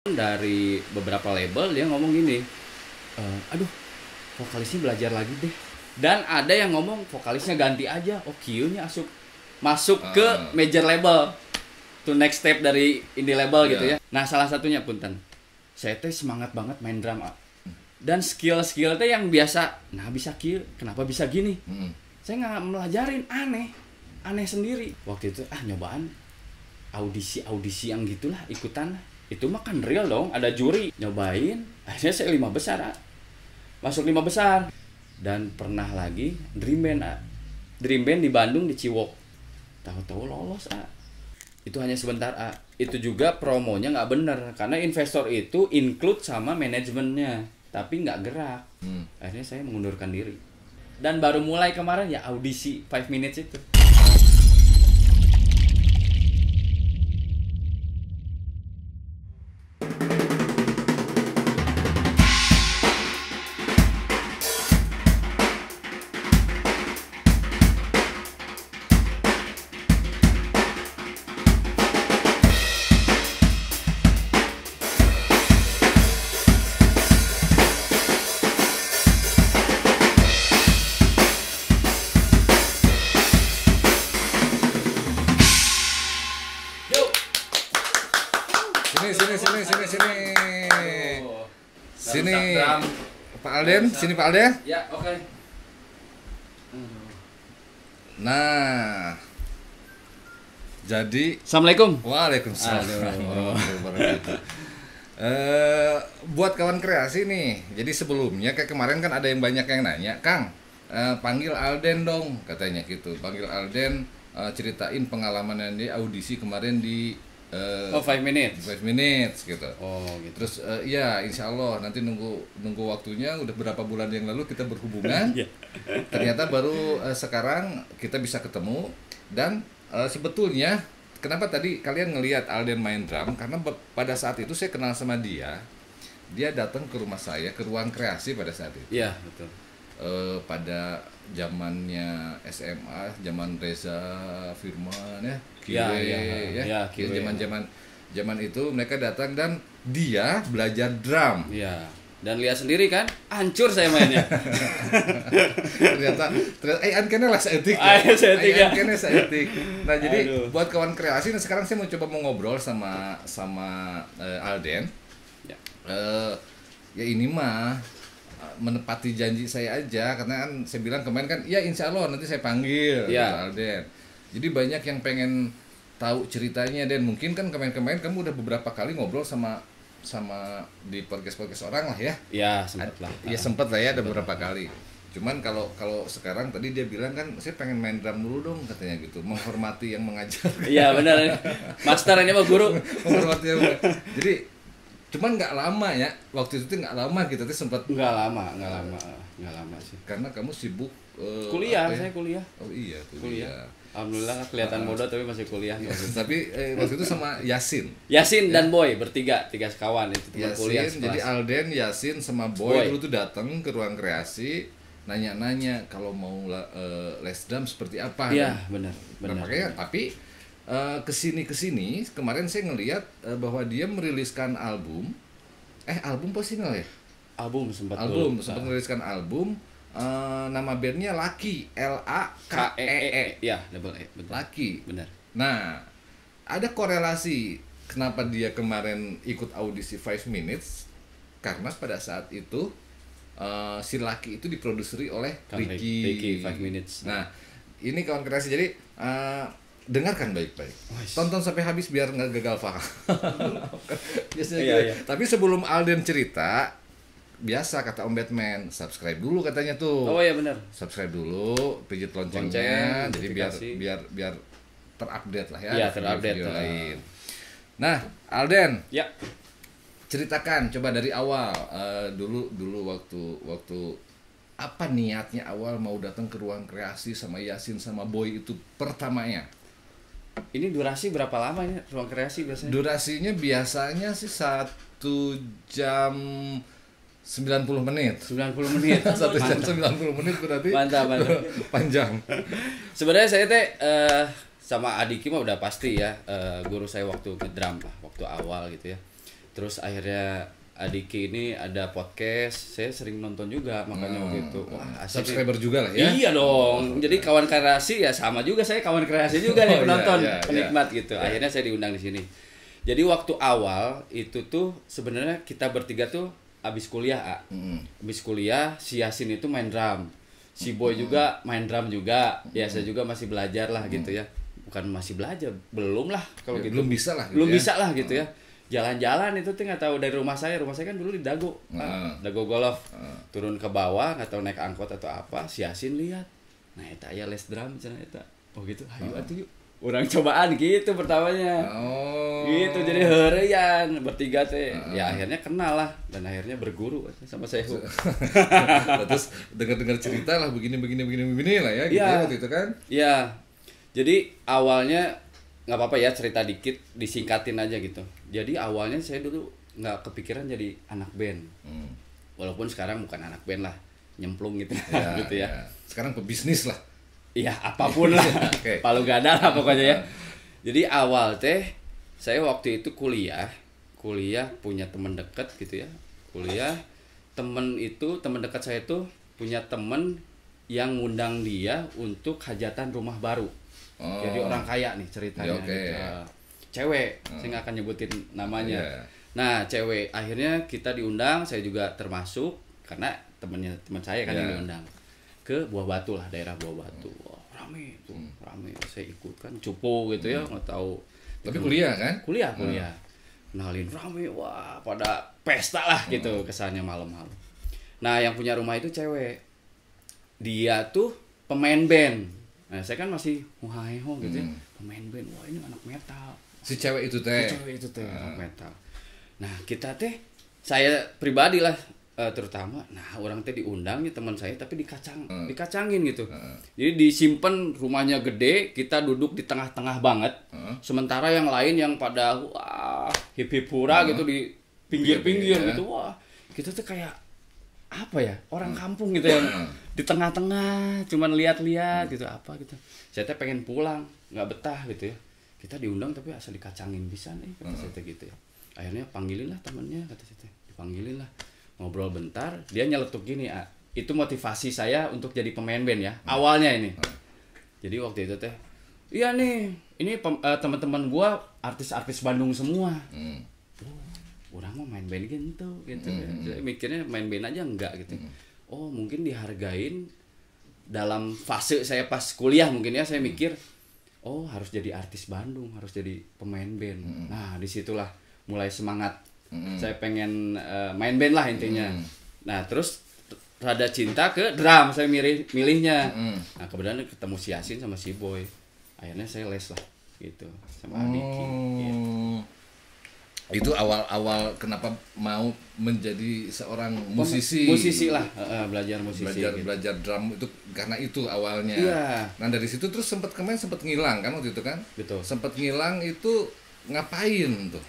Dari beberapa label dia ngomong gini, aduh vokalisnya belajar lagi deh. Dan ada yang ngomong vokalisnya ganti aja, oh Q-nya masuk ke major label, to next step dari indie label gitu ya. Nah salah satunya punten, saya teh semangat banget main drum, dan skill teh yang biasa, nah bisa Q, kenapa bisa gini? Saya nggak melajarin, aneh sendiri. Waktu itu nyobaan audisi yang gitulah, ikutan. Itu mah kan real dong, ada juri, nyobain, akhirnya saya 5 besar, masuk 5 besar. Dan pernah lagi Dream Band di Bandung, di Ciwok, tahu-tahu lolos. Itu hanya sebentar. Itu juga promonya nggak bener, karena investor itu include sama manajemennya, tapi nggak gerak. Akhirnya saya mengundurkan diri. Dan baru mulai kemarin ya audisi 5 minutes itu. Sini Pak Alden, sini Pak Alden. Ya, oke. Nah, jadi Assalamualaikum. Waalaikumsalam. Buat kawan kreasi nih, jadi sebelumnya kayak kemarin kan ada yang banyak yang nanya, Kang, panggil Alden dong, katanya gitu. Panggil Alden, ceritain pengalamannya di audisi kemarin di 5 minutes. 5 minutes gitu. Oh, gitu. Terus ya insya Allah nanti nunggu waktunya, udah berapa bulan yang lalu kita berhubungan. Ternyata baru sekarang kita bisa ketemu. Dan sebetulnya kenapa tadi kalian ngelihat Alden main drum, karena pada saat itu saya kenal sama dia. Dia datang ke rumah saya, ke ruang kreasi pada saat itu. Iya, betul. Pada zamannya SMA, zaman Reza Firman ya, Kiwe. Zaman itu mereka datang dan dia belajar drum. Iya. Dan lihat sendiri kan, hancur saya mainnya. ternyata kene lah seetik. Kene seetik. Nah, jadi buat kawan kreasi, nah sekarang saya mau ngobrol sama Alden. Ya. Ya ini mah menepati janji saya aja, karena kan saya bilang kemarin kan ya insya Allah nanti saya panggil gitu, Alden. Jadi banyak yang pengen tahu ceritanya, dan mungkin kan kemarin kamu udah beberapa kali ngobrol sama di podcast orang lah ya. Iya, sempat lah. Iya sempat lah ya, ada beberapa kali. Cuman kalau sekarang tadi dia bilang kan saya pengen main drum dulu dong katanya gitu, menghormati yang mengajar. Iya benar. Master ini mah guru. Menghormati yang jadi cuman nggak lama ya, waktu itu nggak lama kita tuh sempat. Nggak lama sih. Karena kamu sibuk kuliah, saya kuliah. Oh iya, kuliah. Alhamdulillah kelihatan bodoh tapi masih kuliah. Tapi waktu itu sama Yasin dan Boy, tiga sekawan itu teman kuliah sekelas. Jadi Alden, Yasin sama Boy dulu tuh datang ke ruang kreasi, nanya-nanya kalau mau les drum seperti apa. Iya, benar. Makanya tapi kesini kemarin saya ngelihat bahwa dia meriliskan album apa single ya? Album sempat meriliskan album. Nama bandnya Lucky, L-A-K-E-E. Ya, double E, betul. Lucky. Benar. Nah, ada korelasi kenapa dia kemarin ikut audisi 5 minutes, karena pada saat itu si Lucky itu diproduseri oleh Ricky 5 minutes. Nah, ini kawan kreasi, jadi dengarkan baik-baik. Tonton sampai habis biar nggak gagal paham. Biasanya Tapi sebelum Alden cerita, biasa kata Om Batman, subscribe dulu katanya tuh. Oh iya benar. Subscribe dulu, pijit loncengnya, jadi biar terupdate lah ya. Iya, terupdate lain. Nah, Alden. Ya. Ceritakan coba dari awal, dulu waktu apa niatnya awal mau datang ke ruang kreasi sama Yasin sama Boy itu pertamanya. Ini durasi berapa lama ini ruang kreasi biasanya? Durasinya biasanya sih 1 jam 90 menit. 90 menit. 1 jam 90 menit berarti. Mantap. Panjang. Sebenarnya saya sama Adiki mah udah pasti ya, guru saya waktu ngedrum lah, waktu awal gitu ya. terus akhirnya Adiki ini ada podcast, saya sering nonton juga makanya gitu. Wah, asik. Subscriber juga lah ya. Iya dong. Jadi kawan kreasi ya sama juga, saya kawan kreasi juga nih penonton, penikmat gitu. Akhirnya saya diundang di sini. Jadi waktu awal itu tuh sebenarnya kita bertiga tuh abis kuliah, abis kuliah si Yasin itu main drum, si Boy juga main drum juga, ya saya juga masih belajar lah gitu ya. Bukan masih belajar, belum lah kalau Ya, gitu. belum bisa lah. Belum bisa lah gitu ya. Jalan-jalan itu tuh nggak tahu dari rumah saya kan dulu di Dago, Dago Golf, turun ke bawah nggak tahu naik angkot atau apa, si Yasin lihat, nah eta aya les drum cenah eta, oh gitu, hayu atuh yuk, orang cobaan gitu pertamanya, gitu jadi heureyan bertiga teh, ya akhirnya kenal lah dan akhirnya berguru sama Sehu. Terus dengar-dengar cerita lah begini lah ya, gitu ya, ya waktu itu kan? Ya, jadi awalnya nggak apa-apa ya cerita dikit, disingkatin aja gitu. Jadi awalnya saya dulu nggak kepikiran jadi anak band, walaupun sekarang bukan anak band lah, nyemplung gitu, ya, gitu ya. Sekarang pebisnis lah. Iya apapun lah, palu gada lah pokoknya ya. Jadi awal teh saya waktu itu kuliah punya teman dekat gitu ya, teman dekat saya tuh punya teman yang ngundang dia untuk hajatan rumah baru. Jadi orang kaya nih ceritanya, gitu. Cewek, saya nggak akan nyebutin namanya. Nah cewek, akhirnya kita diundang, saya juga termasuk karena teman saya kan yang diundang ke Buah Batu lah, daerah Buah Batu. Wah, rame tuh, rame. Saya ikut kan, cupu gitu ya, nggak tahu. Tapi kuliah kan? Kuliah. Kenalin rame, wah pada pesta lah gitu kesannya malam-malam. Nah yang punya rumah itu cewek, dia tuh pemain band. Nah, saya kan masih muhaeho gitu ya, pemain band, wah ini anak metal. Si cewek itu teh. Anak metal. Nah, kita teh, saya pribadi lah terutama, nah orang teh diundang ya teman saya tapi dikacangin gitu. Jadi disimpan rumahnya gede, kita duduk di tengah-tengah banget. Sementara yang lain yang pada wah hip-hip pura gitu di pinggir-pinggir gitu, wah kita tuh kayak apa ya, orang kampung gitu yang di tengah-tengah cuman lihat-lihat gitu apa gitu. Saya teh pengen pulang, nggak betah gitu ya. Kita diundang tapi asal dikacangin bisa nih kata saya teh gitu ya. Akhirnya panggilin lah temennya kata saya teh, dipanggilin lah ngobrol bentar. Dia nyeletuk gini, itu motivasi saya untuk jadi pemain band ya awalnya ini. Jadi waktu itu teh, iya nih ini teman-teman gua artis-artis Bandung semua. Orang mau main band gitu ya. Saya mikirnya main band aja enggak gitu. Oh mungkin dihargain dalam fase saya pas kuliah mungkin ya, saya mikir oh harus jadi artis Bandung, harus jadi pemain band. Nah disitulah mulai semangat, saya pengen main band lah intinya. Nah terus rada cinta ke drum, saya milihnya. Nah kebetulan ketemu si Yasin sama si Boy, akhirnya saya les lah gitu sama Adiki gitu. Itu awal-awal kenapa mau menjadi seorang musisi lah, belajar musisi belajar drum itu karena itu awalnya. Nah dari situ terus sempat ngilang kan waktu itu kan. Betul. Sempat ngilang itu ngapain tuh,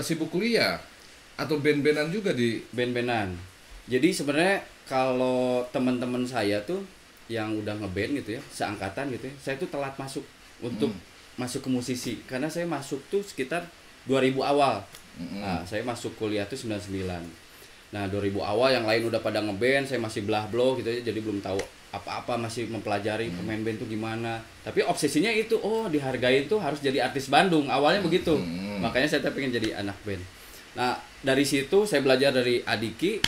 sibuk kuliah atau band-bandan juga di band-bandan. Jadi sebenarnya kalau teman-teman saya tuh yang udah ngeband gitu ya, seangkatan gitu ya, saya tuh telat masuk untuk masuk ke musisi karena saya masuk tuh sekitar 2000 awal. Nah, saya masuk kuliah tuh 99. Nah, 2000 awal yang lain udah pada ngeband, saya masih belah-belah gitu ya, jadi belum tahu apa-apa, masih mempelajari pemain band tuh gimana. Tapi obsesinya itu, oh dihargai itu harus jadi artis Bandung. Awalnya begitu. Makanya saya pengen jadi anak band. Nah, dari situ saya belajar dari Adiki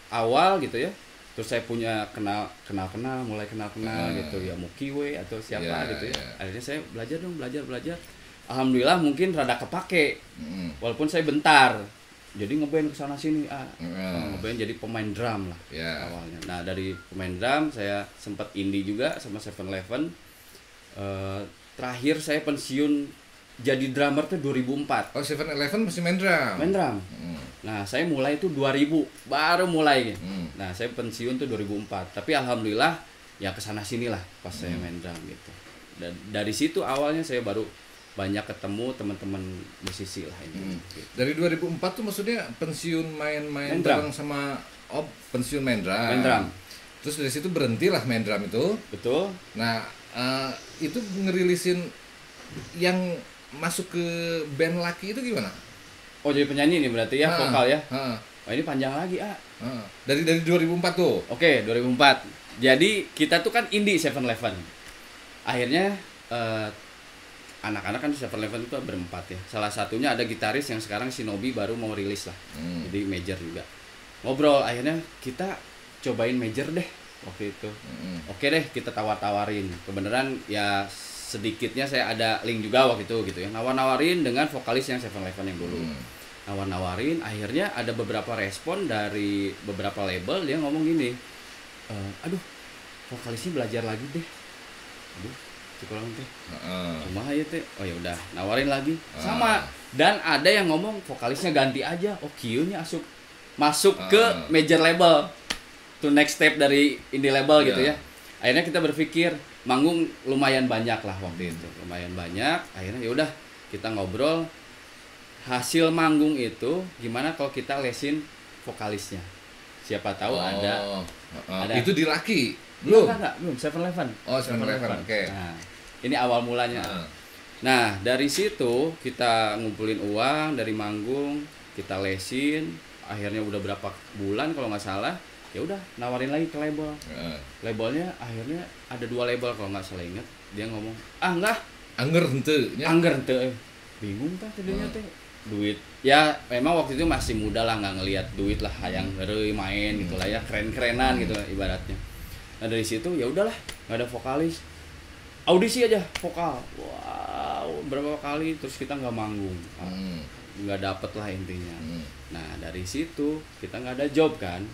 awal gitu ya. Terus saya punya mulai kenal gitu ya, Mukiwe atau siapa gitu ya. Akhirnya saya belajar. Alhamdulillah mungkin rada kepake, walaupun saya bentar, jadi ngeband kesana sini, ngeband jadi pemain drum lah awalnya. Nah dari pemain drum saya sempat indie juga sama 7-Eleven. Terakhir saya pensiun jadi drummer tuh 2004. Oh 7-Eleven masih main drum? Main drum. Nah saya mulai tuh 2000 baru mulai. Nah saya pensiun tuh 2004. Tapi alhamdulillah ya kesana sini lah pas saya main drum gitu. Dan dari situ awalnya saya baru banyak ketemu teman-teman musisi lah ini. Gitu. Dari 2004 tuh maksudnya pensiun main drum sama pensiun main drum. Main drum. Terus dari situ berhentilah main drum itu. Betul. Nah, itu ngerilisin yang masuk ke band laki itu gimana? Oh jadi penyanyi nih berarti ya, vokal ya. Ha. Oh ini panjang lagi Dari 2004 tuh. Oke, 2004. Jadi kita tuh kan indie 7-Eleven. Akhirnya anak-anak kan 7-Eleven itu berempat ya. Salah satunya ada gitaris yang sekarang Shinobi baru mau rilis lah. Jadi major juga. Ngobrol akhirnya kita cobain major deh waktu itu. Oke deh, kita tawar-tawarin. Kebenaran ya sedikitnya saya ada link juga waktu itu gitu ya. Nawar-nawarin dengan vokalis yang 7-Eleven yang dulu. Nawar-nawarin, akhirnya ada beberapa respon dari beberapa label, dia ngomong gini, aduh vokalisnya belajar lagi deh, aduh kurang teh, cuma ya teh, oh ya udah nawarin lagi, sama, dan ada yang ngomong vokalisnya ganti aja, oh kieunya masuk ke major label, to next step dari indie label gitu ya. Akhirnya kita berpikir manggung lumayan banyak lah waktu itu, lumayan banyak, akhirnya ya udah kita ngobrol. Hasil manggung itu gimana kalau kita lesin vokalisnya? Siapa tahu ada itu di Laki belum? Belum 7-Eleven. Oh 7-Eleven, oke. Nah, ini awal mulanya. Nah dari situ kita ngumpulin uang dari manggung, kita lesin, akhirnya udah berapa bulan kalau nggak salah, ya udah nawarin lagi ke label. Labelnya akhirnya ada 2 label kalau nggak salah inget, dia ngomong enggak, angger henteu, bingung tah tadinya teh. Duit ya memang waktu itu masih muda lah, nggak ngelihat duit lah, hayang ngeri main gitu lah ya, keren-kerenan gitu lah ibaratnya. Nah dari situ ya udahlah, nggak ada vokalis, audisi aja vokal, wow berapa kali terus kita nggak manggung, nggak dapet lah intinya. Nah dari situ kita nggak ada job kan,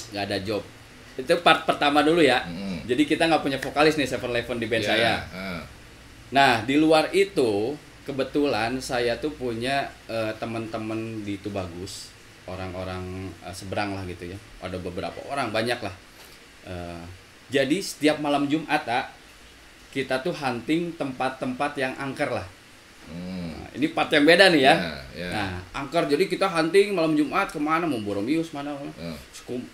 nggak ada job, itu part pertama dulu ya. Jadi kita nggak punya vokalis nih 7-Eleven di band saya. Nah di luar itu kebetulan saya tuh punya teman-teman di Tubagus, orang-orang seberang lah gitu ya. Ada beberapa orang, banyak lah. Jadi setiap malam Jumat kita tuh hunting tempat-tempat yang angker lah. Nah, ini part yang beda nih ya. Nah angker, jadi kita hunting malam Jumat kemana, mau Boromius mana,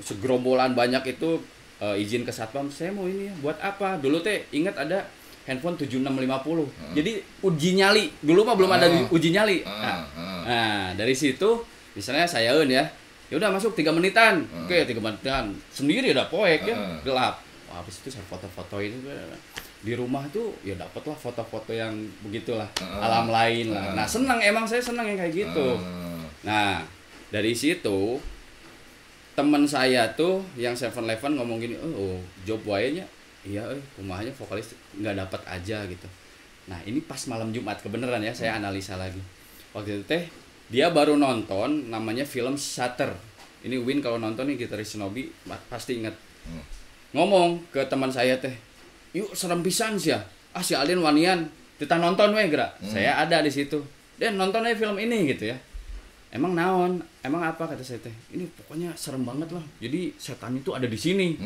segerombolan banyak itu izin ke satpam, saya mau ini ya, buat apa? Dulu teh ingat ada handphone 7650. Jadi uji nyali. Dulu mah belum ada uji nyali. Nah, dari situ misalnya saya ya. Ya udah masuk 3 menitan. Oke, 3 menitan. Sendiri udah poek ya, gelap. Wah, habis itu saya foto-fotoin di rumah tuh ya dapatlah foto-foto yang begitulah, alam lain lah. Nah, emang saya senang yang kayak gitu. Nah, dari situ teman saya tuh yang 7-Eleven ngomong gini, "Oh, job wae-nya iya, rumahnya vokalis nggak dapat aja gitu." Nah ini pas malam Jumat kebenaran ya, saya analisa lagi. Waktu itu teh dia baru nonton namanya film Shutter. Ini Win kalau nonton nih, gitaris Shinobi pasti inget. Ngomong ke teman saya teh, yuk serem pisan sih ya. Si Alien wanian kita nonton we gerak. Saya ada di situ. Dan nonton aja film ini gitu ya. Emang naon? Emang apa kata saya teh? Ini pokoknya serem banget lah. Jadi setan itu ada di sini.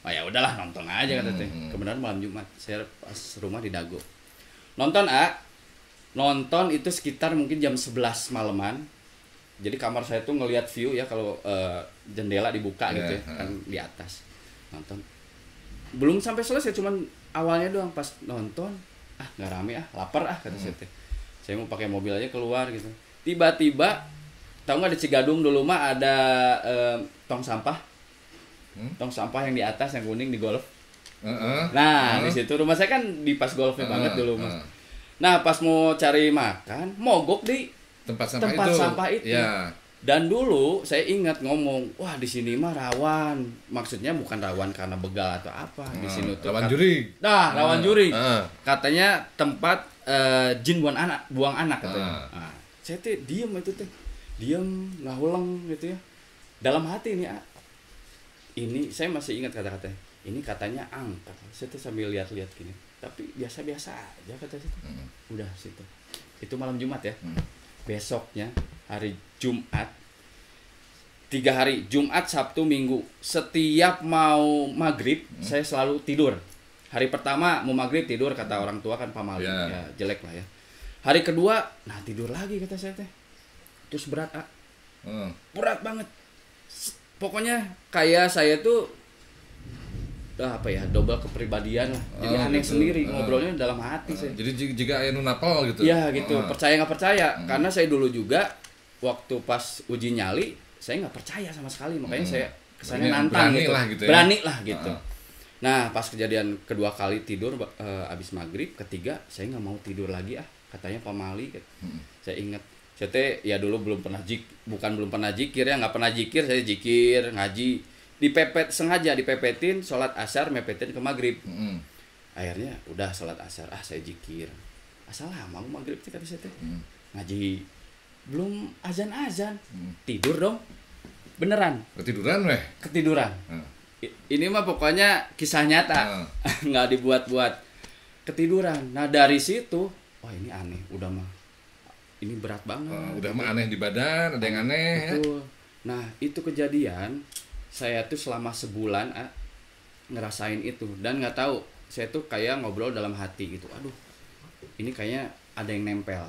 Oh ya udahlah nonton aja kata teh. Kebenaran malam Jumat saya pas rumah di Dago. Nonton itu sekitar mungkin jam 11 malaman. Jadi kamar saya tuh ngelihat view ya, kalau jendela dibuka gitu ya, kan di atas. Nonton. Belum sampai selesai, cuman awalnya doang. Pas nonton, nggak rame lapar kata saya teh. Saya mau pakai mobil aja keluar gitu. Tiba-tiba tahu nggak di Cigadung dulu mah ada tong sampah. Tong sampah yang di atas yang kuning di golf. Nah, di situ rumah saya kan di pas golfnya banget dulu, Mas. Nah, pas mau cari makan, mogok di tempat sampah itu. Ya. Dan dulu saya ingat ngomong, wah di sini mah rawan. Maksudnya bukan rawan karena begal atau apa. Di sini tuh rawan juri. Nah, rawan juri. Katanya tempat jin buang anak katanya. Nah, saya tuh diem itu teh. Diem, ngahuleng gitu ya. Dalam hati ini saya masih ingat kata-katanya. Ini katanya angker. Saya tuh sambil lihat-lihat gini. Tapi biasa-biasa aja kata situ. Udah situ. Itu malam Jumat ya. Besoknya hari Jumat 3 hari, Jumat, Sabtu, Minggu. Setiap mau maghrib saya selalu tidur. Hari pertama mau maghrib tidur, kata orang tua kan pamaling, ya jelek lah ya. Hari kedua, tidur lagi kata saya teh. Terus berat berat banget. Pokoknya kayak saya tuh double kepribadian lah. Jadi aneh gitu. Sendiri ngobrolnya dalam hati saya. Jadi jika aya nu napal gitu. Ya gitu, percaya nggak percaya. Karena saya dulu juga waktu pas uji nyali saya nggak percaya sama sekali, makanya saya kesannya Berani nantang gitu. lah gitu ya. Berani lah gitu. Nah pas kejadian kedua kali tidur abis maghrib, ketiga saya nggak mau tidur lagi katanya Pak Mali gitu. Saya ingat saya teh ya dulu belum pernah belum pernah zikir ya, nggak pernah zikir, saya zikir ngaji sengaja dipepetin sholat asar, mepetin ke maghrib. Akhirnya udah sholat asar saya zikir asal lama maghrib teh kata saya teh ngaji belum azan tidur dong beneran ketiduran. Ini mah pokoknya kisah nyata, nggak dibuat-buat, ketiduran. Nah dari situ, wah ini aneh, udah mah, ini berat banget. Udah mah aneh di badan, ada yang aneh. Betul. Ya? Nah itu kejadian, saya tuh selama sebulan ngerasain itu dan nggak tahu, saya tuh kayak ngobrol dalam hati gitu, aduh, ini kayaknya ada yang nempel.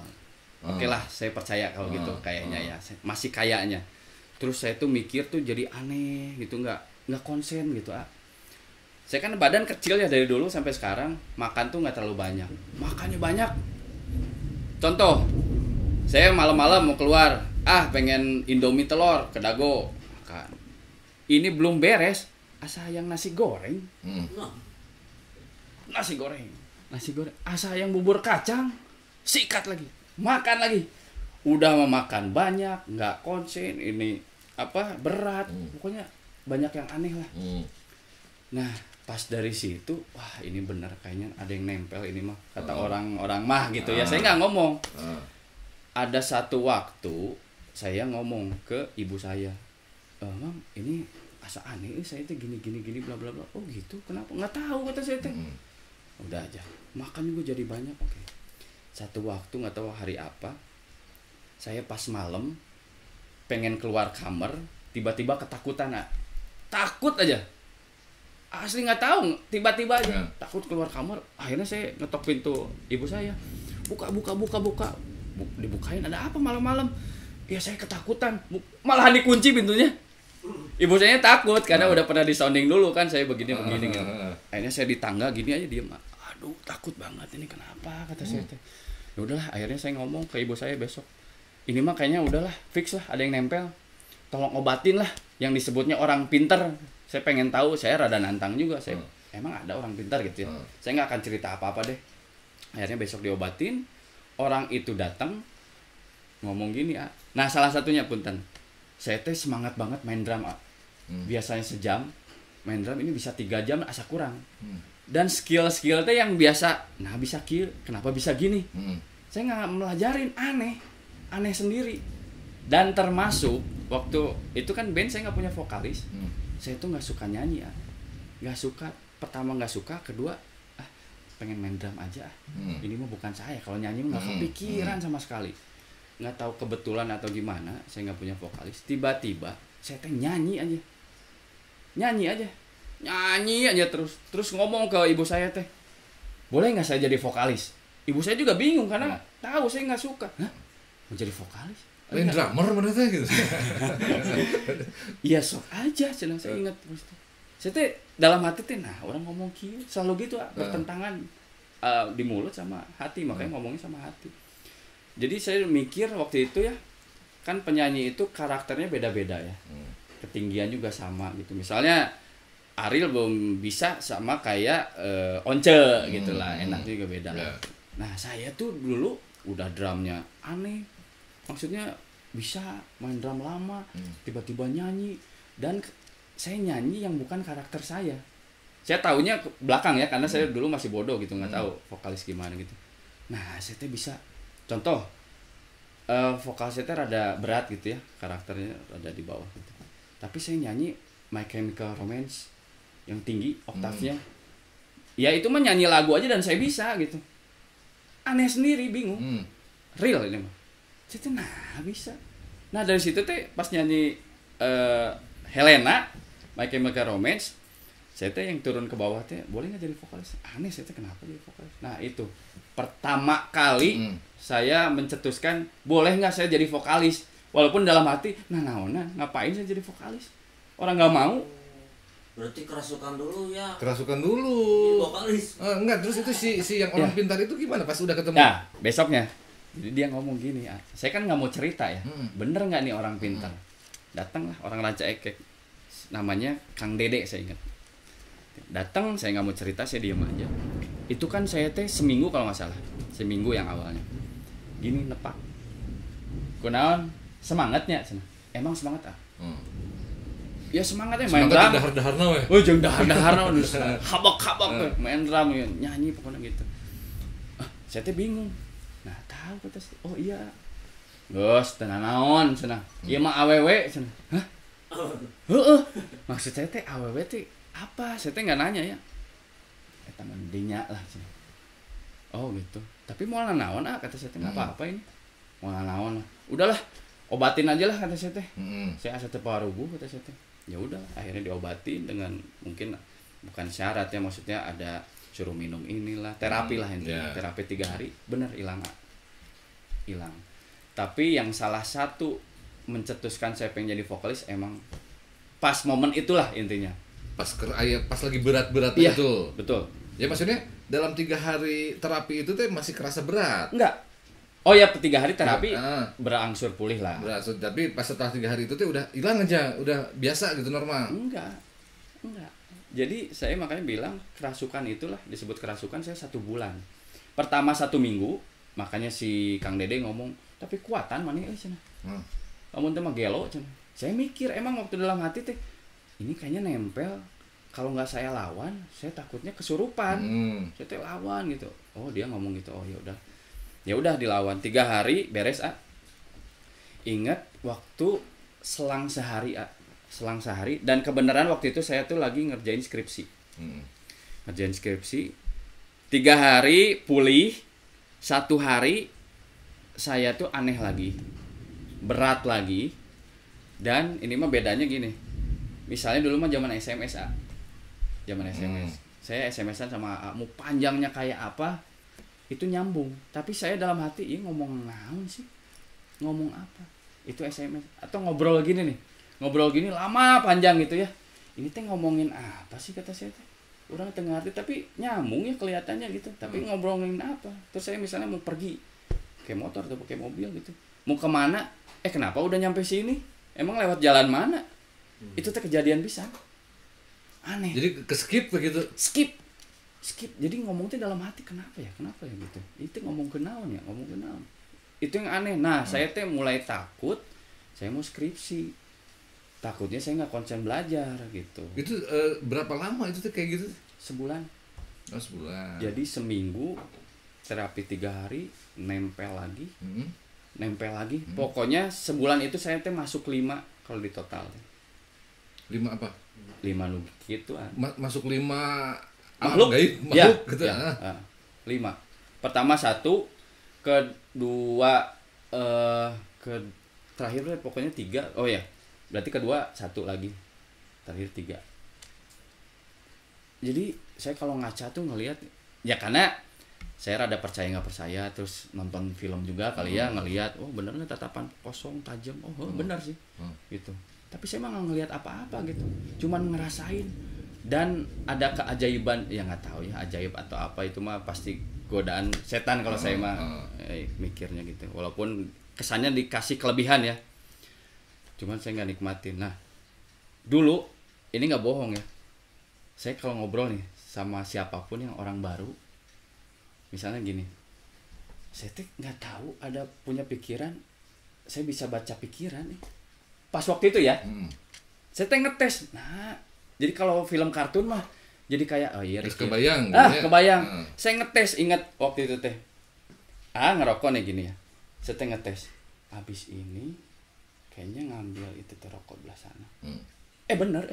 Oke lah, saya percaya kalau gitu kayaknya ya, masih kayaknya. Terus saya tuh mikir tuh jadi aneh gitu, nggak konsen gitu. Saya kan badan kecil ya dari dulu sampai sekarang, makan tuh nggak terlalu banyak, makannya banyak. Contoh, saya malam-malam mau keluar, pengen Indomie telur ke Dago makan. Ini belum beres, yang nasi goreng, nasi goreng, yang bubur kacang, sikat lagi, makan lagi. Udah memakan banyak, nggak konsen, ini berat, pokoknya banyak yang aneh lah. Nah pas dari situ, wah ini bener kayaknya ada yang nempel ini mah, kata orang-orang mah gitu ya, saya nggak ngomong. Ada satu waktu saya ngomong ke ibu saya, Mam ini asa aneh saya tuh gini bla bla bla. Oh gitu, kenapa? Nggak tahu kata saya teh. Udah aja makan juga jadi banyak. Oke. Satu waktu nggak tahu hari apa, saya pas malam pengen keluar kamar, tiba-tiba ketakutan. Takut aja, asli nggak tahu, tiba-tiba aja takut keluar kamar. Akhirnya saya ngetok pintu ibu saya, buka, dibukain, ada apa malam-malam? Ya saya ketakutan, malahan dikunci pintunya. Ibu saya takut karena udah pernah disounding dulu kan saya begini gitu. Akhirnya saya di tangga gini aja diem, aduh takut banget ini kenapa kata saya teh. Ya udahlah, akhirnya saya ngomong ke ibu saya besok, ini mah kayaknya udahlah fix lah, ada yang nempel, tolong obatin lah. Yang disebutnya orang pintar, saya pengen tahu, saya rada nantang juga, saya emang ada orang pintar gitu ya. Saya nggak akan cerita apa-apa deh. Akhirnya besok diobatin, orang itu datang ngomong gini. Nah salah satunya punten, saya teh semangat banget main drum. Biasanya sejam main drum, ini bisa 3 jam asa kurang. Dan skill teh yang biasa, nah bisa kill, kenapa bisa gini? Saya nggak melajarin, aneh sendiri. Dan termasuk waktu itu kan band saya nggak punya vokalis, saya tuh nggak suka nyanyi, nggak suka. Pertama nggak suka, kedua pengen main drum aja. Ini mah bukan saya, kalau nyanyi mah nggak kepikiran sama sekali. Nggak tahu kebetulan atau gimana, saya nggak punya vokalis. Tiba-tiba saya teh nyanyi aja terus ngomong ke ibu saya teh, boleh nggak saya jadi vokalis? Ibu saya juga bingung karena tahu saya nggak suka. Mau jadi vokalis? Lain drummer mana teh gitu. Iya sok aja, saya ingat terus. Saya teh dalam hati teh, orang ngomong kieu selalu gitu, bertentangan di mulut sama hati, makanya ngomongnya sama hati. Jadi saya mikir waktu itu ya, kan penyanyi itu karakternya beda-beda ya. Ketinggian juga sama gitu. Misalnya Ariel belum bisa sama kayak Once gitulah, enaknya juga beda. Nah, saya tuh dulu udah drumnya aneh. Maksudnya bisa main drum lama, tiba-tiba nyanyi, dan saya nyanyi yang bukan karakter saya. Saya taunya ke belakang ya, karena saya dulu masih bodoh gitu, nggak tahu vokalis gimana gitu. Nah, saya tuh bisa, contoh, vokal saya tuh rada berat gitu ya, karakternya rada di bawah gitu. Tapi saya nyanyi My Chemical Romance yang tinggi oktavnya, ya itu mah nyanyi lagu aja dan saya bisa gitu. Aneh sendiri, bingung. Real ini mah. Saya tuh bisa. Nah dari situ teh pas nyanyi Helena, My Chemical Romance, saya teh yang turun ke bawah teh, boleh nggak jadi vokalis? Aneh, saya teh kenapa jadi vokalis? Nah itu pertama kali saya mencetuskan, boleh nggak saya jadi vokalis? Walaupun dalam hati, ngapain saya jadi vokalis? Orang nggak mau. Berarti kerasukan dulu ya. Kerasukan dulu. Vokalis. Enggak, terus itu si yang orang pintar itu gimana pas udah ketemu? Nah, besoknya Jadi dia ngomong gini, saya kan nggak mau cerita ya, bener nggak nih orang pintar? Datanglah orang Ranca Ekek, namanya Kang Dede saya ingat. Datang, saya nggak mau cerita, saya diam aja. Itu kan saya teh seminggu kalau nggak salah, seminggu yang awalnya. Gini nepak, kunaon semangatnya, emang semangat ya semangatnya main drum. Dahar-daharna we. Oh jeung dahar-daharna habak-habak main drum nyanyi pokoknya gitu. Saya teh bingung. Nah, tahu kata si, oh iya. Geus tenan naon cenah. Ieu mah awewe cenah. Hah? Heeh. Maksud saya teh awewe teh apa? Saya teh enggak nanya ya. Eta mah dinya lah cenah. Oh gitu. Tapi moal naon kata saya teh enggak apa-apa ini. Moal naon. Udahlah, obatin aja lah kata saya teh. Saya asa teu paruguh kata saya teh. Ya udah, akhirnya diobatin dengan mungkin bukan syarat ya, maksudnya ada suruh minum inilah terapi lah intinya. Terapi 3 hari bener hilang. Tapi yang salah satu mencetuskan saya pengen jadi vokalis emang pas momen itulah intinya. Pas lagi berat-beratnya itu. Betul. Ya maksudnya dalam 3 hari terapi itu teh masih kerasa berat. Enggak. Oh ya, 3 hari terapi berangsur pulih lah. Berangsur, tapi pas setelah 3 hari itu teh udah hilang aja, udah biasa gitu normal. Enggak. Jadi saya makanya bilang kerasukan itulah disebut kerasukan saya 1 bulan. Pertama 1 minggu, makanya si Kang Dede ngomong, tapi kuatan mana cenah. Kamu teh mah gelo cenah. Saya mikir emang waktu dalam hati teh ini kayaknya nempel. Kalau nggak saya lawan, saya takutnya kesurupan. Saya teh lawan gitu. Oh, dia ngomong gitu. Oh, ya udah. Ya udah dilawan 3 hari beres Ingat waktu selang sehari dan kebenaran waktu itu saya tuh lagi ngerjain skripsi. 3 hari pulih, 1 hari saya tuh aneh lagi, berat lagi. Dan ini mah bedanya gini, misalnya dulu mah zaman SMS saya SMS-an sama mau panjangnya kayak apa itu nyambung, tapi saya dalam hati ngomong naon sih, ngomong apa itu SMS atau ngobrol gini lama panjang gitu ya, ini teh ngomongin apa sih kata saya teh, orang tengah arti tapi nyambung ya kelihatannya gitu, tapi ngobrolin apa. Terus saya misalnya mau pergi pakai motor atau pakai mobil gitu, mau kemana, kenapa udah nyampe sini, emang lewat jalan mana, itu teh kejadian bisa aneh. Jadi ke skip begitu. Skip. Jadi ngomongnya dalam hati kenapa ya gitu. Itu ngomong kenaon. Itu yang aneh. Nah, saya teh mulai takut. Saya mau skripsi. Takutnya saya nggak konsen belajar gitu. Itu berapa lama itu tuh kayak gitu? Sebulan. Oh, sebulan. Jadi seminggu terapi 3 hari nempel lagi. Pokoknya sebulan itu saya teh masuk 5 kalau di total. 5 apa? 5 gitu masuk 5 makhluk gaib, gitu. 5. Pertama 1, kedua terakhir pokoknya 3. Oh ya, berarti kedua 1 lagi, terakhir 3. Jadi saya kalau ngaca tuh ngelihat ya, karena saya rada percaya nggak percaya, terus nonton film juga kali ya, ngelihat oh bener nggak tatapan kosong tajam, bener sih gitu. Tapi saya mah nggak ngelihat apa-apa gitu, cuman ngerasain. Dan ada keajaiban, ya nggak tahu ya ajaib atau apa, itu mah pasti godaan setan kalau saya mah mikirnya gitu. Walaupun kesannya dikasih kelebihan ya, cuman saya nggak nikmatin. Nah dulu ini nggak bohong ya, saya kalau ngobrol nih sama siapapun yang orang baru, misalnya gini, saya tuh nggak tahu ada punya pikiran, saya bisa baca pikiran nih. Pas waktu itu ya, saya teh ngetes. Nah, jadi kalau film kartun mah jadi kayak kebayang. Kebayang. Saya ngetes, ingat waktu itu teh. Ngerokok nih gini ya. Saya teh ngetes. Habis ini kayaknya ngambil itu teh rokok belah sana. Bener.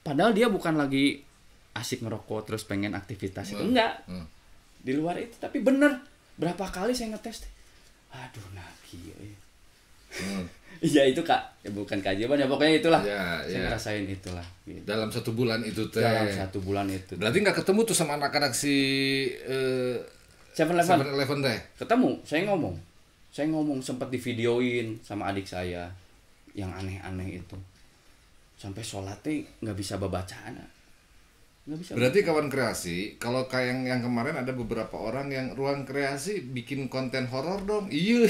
Padahal dia bukan lagi asik ngerokok terus pengen aktivitas itu, enggak. Di luar itu, tapi bener. Berapa kali saya ngetes teh. Aduh, nah kieu. Iya itu Kak, ya bukan keajaiban ya, pokoknya itulah. Saya ngerasain itulah. Gitu. Dalam 1 bulan itu teh. Dalam 1 bulan itu. Berarti nggak ketemu tuh sama anak-anak si 7-Eleven teh? Ketemu, saya ngomong sempat divideoin sama adik saya yang aneh-aneh itu. Sampai sholatnya nggak bisa babacaan. nggak bisa. Berarti kawan kreasi, kalau kayak yang kemarin ada beberapa orang yang ruang kreasi bikin konten horor dong. Iya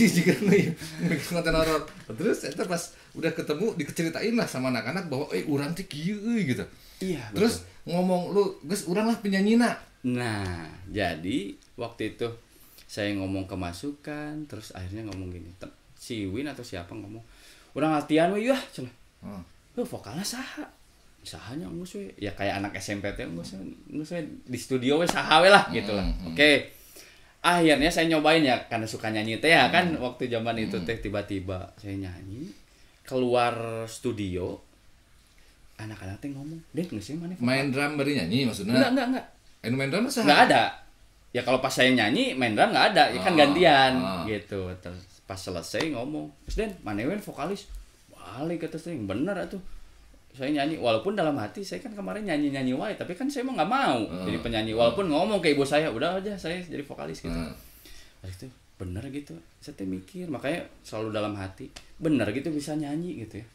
juga nih bikin konten horor. Terus itu pas udah ketemu diceritain lah sama anak-anak bahwa urang teh kieu gitu. Iya. Terus ngomong lu, "Geus urang lah penyanyina." Nah, jadi waktu itu saya ngomong kemasukan, terus akhirnya ngomong gini. Si Win atau siapa ngomong, "Urang latihan we yeuh," cenah. Vokalnya saha? Sahanya geus we. Ya kayak anak SMP teh geus we di studio we saha we lah gitu lah. Oke. Akhirnya saya nyobain ya karena suka nyanyi teh ya kan waktu zaman itu teh tiba-tiba saya nyanyi keluar studio anak-anak teh ngomong, "Den, geus we maneh Main drum bari nyanyi maksudnya? Enggak. Anu main drum saha? Enggak ada. Ya kalau pas saya nyanyi main drum enggak ada, ya kan gantian gitu. Terus pas selesai ngomong, "Terus Den, maneh we vokalis?" Balik kata saya, "Bener atuh." Saya nyanyi, walaupun dalam hati saya kan kemarin nyanyi wae, tapi kan saya emang nggak mau jadi penyanyi. Walaupun ngomong ke ibu saya, udah aja saya jadi vokalis gitu. Pas itu bener gitu, saya tuh mikir, makanya selalu dalam hati, bener gitu bisa nyanyi gitu ya.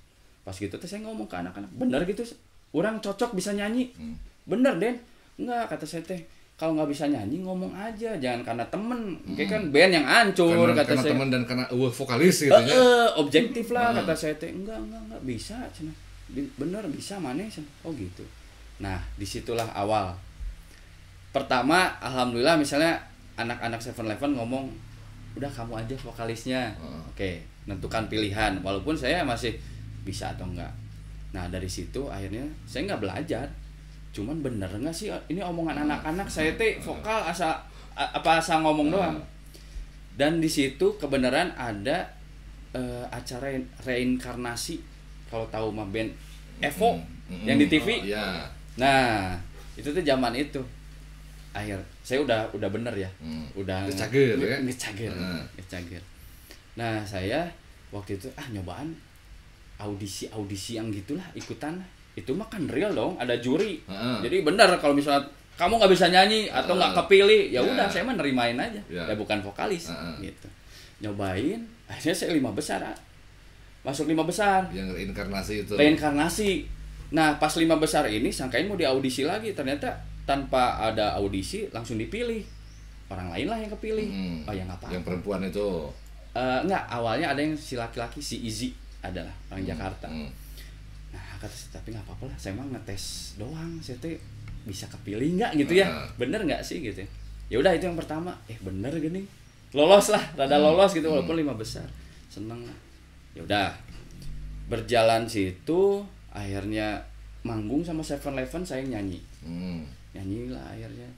Pas gitu tuh saya ngomong ke anak-anak, bener gitu, orang cocok bisa nyanyi, bener Den. Enggak, kata saya teh, kalau nggak bisa nyanyi ngomong aja, jangan karena temen, kayak kan band yang hancur, kata karena saya. temen dan karena vokalis gitu ya. Objektif lah, kata saya teh, enggak bisa, cina. Bener bisa maneh, oh gitu. Nah disitulah awal pertama, alhamdulillah misalnya anak-anak 7-Eleven ngomong udah kamu aja vokalisnya. Oke, nentukan pilihan walaupun saya masih bisa atau enggak. Nah dari situ akhirnya saya nggak belajar, cuman bener nggak sih ini omongan anak-anak, saya teh vokal asa ngomong doang. Dan di situ kebenaran ada acara reinkarnasi, kalau tahu mah band Evo yang di TV. Nah itu tuh zaman itu saya udah bener ya, udah ngecager ya, ngecager. Nah saya waktu itu nyobaan audisi yang gitulah, ikutan itu mah kan real dong, ada juri. Jadi bener kalau misalnya kamu nggak bisa nyanyi atau nggak kepilih, ya udah saya mah nerimain aja, ya bukan vokalis gitu. Nyobain akhirnya saya 5 besar, masuk 5 besar. Yang reinkarnasi itu. Reinkarnasi. Nah pas 5 besar ini sangkain mau diaudisi lagi, ternyata tanpa ada audisi langsung dipilih. Orang lain lah yang kepilih. Oh ya nggak apa-apa. Yang perempuan itu. Enggak, awalnya ada yang si laki-laki, si Izzy adalah orang Jakarta. Nah kata saya, tapi nggak apa-apa lah, saya mah ngetes doang, saya tuh bisa kepilih nggak gitu ya, bener nggak sih gitu. Ya udah itu yang pertama, bener gini, lolos lah, rada lolos gitu walaupun 5 besar, seneng lah. Ya udah berjalan situ, akhirnya manggung sama 7-Eleven, saya nyanyi lah akhirnya.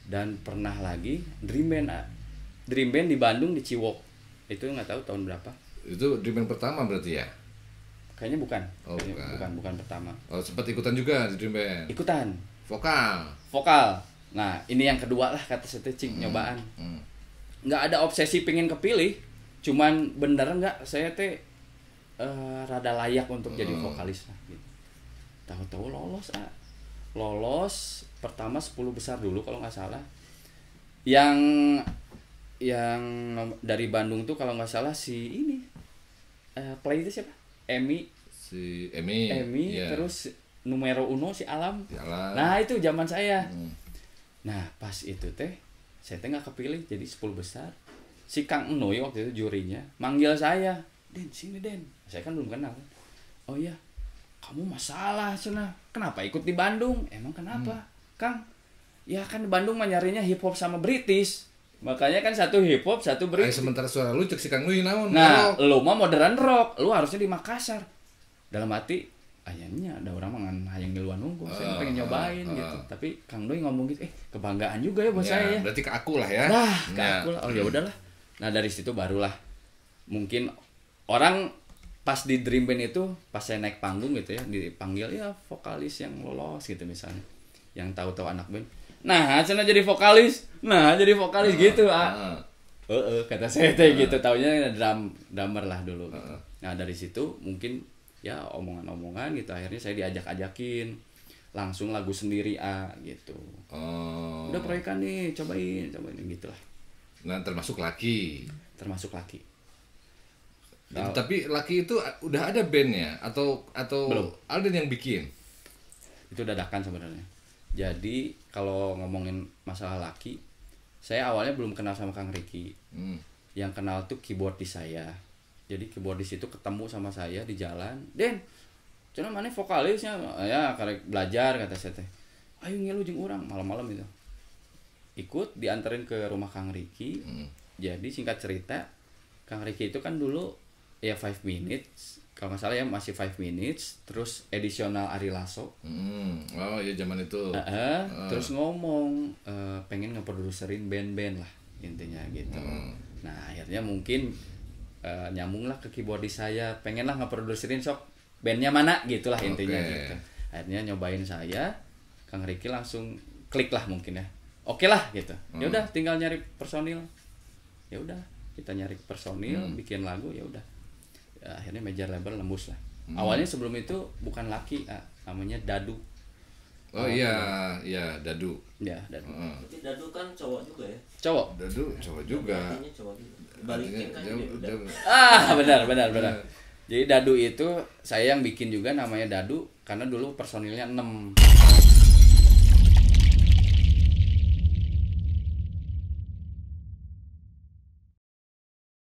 Dan pernah lagi Dream Band di Bandung, di Ciwok, itu nggak tahu tahun berapa. Itu Dream Band pertama berarti ya? Kayaknya bukan. Bukan pertama. Oh, sempat ikutan juga di Dream Band? Ikutan. Vokal. Nah ini yang kedua lah, kata saya cing nyobaan. Nggak ada obsesi pengen kepilih, cuman bener nggak saya teh rada layak untuk jadi vokalis lah gitu. Tahu-tahu lolos pertama 10 besar dulu kalau nggak salah. Yang dari Bandung tuh kalau nggak salah si ini play itu siapa? Emi, yeah. Terus numero 1 si Alam. Nah itu zaman saya. Nah pas itu teh saya teh nggak kepilih jadi 10 besar. Si Kang Enoy waktu itu jurinya manggil saya, Den sini Den. Saya kan belum kenal. Oh iya, kamu masalah cenah. Kenapa ikut di Bandung? Emang kenapa, Kang? Ya kan di Bandung mah nyarinya hip hop sama British. Makanya kan satu hip hop, satu British. Sementara suara lu cek si Kang Enoy naon? Nah, lu mah modern rock, lu harusnya di Makassar. Dalam hati, ayahnya ada orang mangan hayang ngiluan nunggu, saya pengen nyobain gitu. Tapi Kang Enoy ngomong gitu, kebanggaan juga ya buat saya ya. Berarti ke aku lah ya. Nah, ke aku lah. Oh ya udahlah. Nah, dari situ barulah mungkin orang pas di Dream Band itu, pas saya naik panggung gitu ya, dipanggil ya vokalis yang lolos gitu misalnya. Yang tahu-tahu anak band. Nah, cenah jadi vokalis. Gitu, kata saya teh gitu, taunya drummer lah dulu. Nah, dari situ mungkin ya omongan-omongan gitu, akhirnya saya diajak-ajakin langsung lagu sendiri gitu. Udah proyekan nih, cobain gitu lah. Nah, termasuk laki. Nah, tapi laki itu udah ada bandnya atau belum. Alden yang bikin? Itu dadakan sebenarnya. Jadi kalau ngomongin masalah laki, saya awalnya belum kenal sama Kang Ricky. Yang kenal tuh keyboardis saya. Jadi keyboardis itu ketemu sama saya di jalan. Den, cina mana vokalisnya? Ya karek belajar kata saya teh. Ayo ngilu jeung urang malam-malam itu. Ikut dianterin ke rumah Kang Ricky. Jadi singkat cerita, Kang Ricky itu kan dulu ya 5 minutes. Kalau nggak salah ya masih 5 minutes, terus edisional Ari Lasso. Oh iya zaman itu. Terus ngomong pengen ngeproduserin band-band lah intinya gitu. Nah akhirnya mungkin nyambung lah ke keyboardis saya, pengen lah ngeproduserin sok bandnya mana gitulah intinya gitu. Akhirnya nyobain saya, Kang Ricky langsung klik lah mungkin ya. Oke lah gitu. Ya udah tinggal nyari personil. Ya udah kita nyari personil, bikin lagu ya udah. Akhirnya major label nembus lah. Awalnya sebelum itu bukan laki, namanya Dadu. Oh iya, iya Dadu. Ya, Dadu. Berarti Dadu kan cowok juga ya? Cowok. Dadu cowok juga. Artinya cowok juga. Balikin kan dia udah. Benar. Jadi Dadu itu saya yang bikin juga namanya Dadu karena dulu personilnya 6.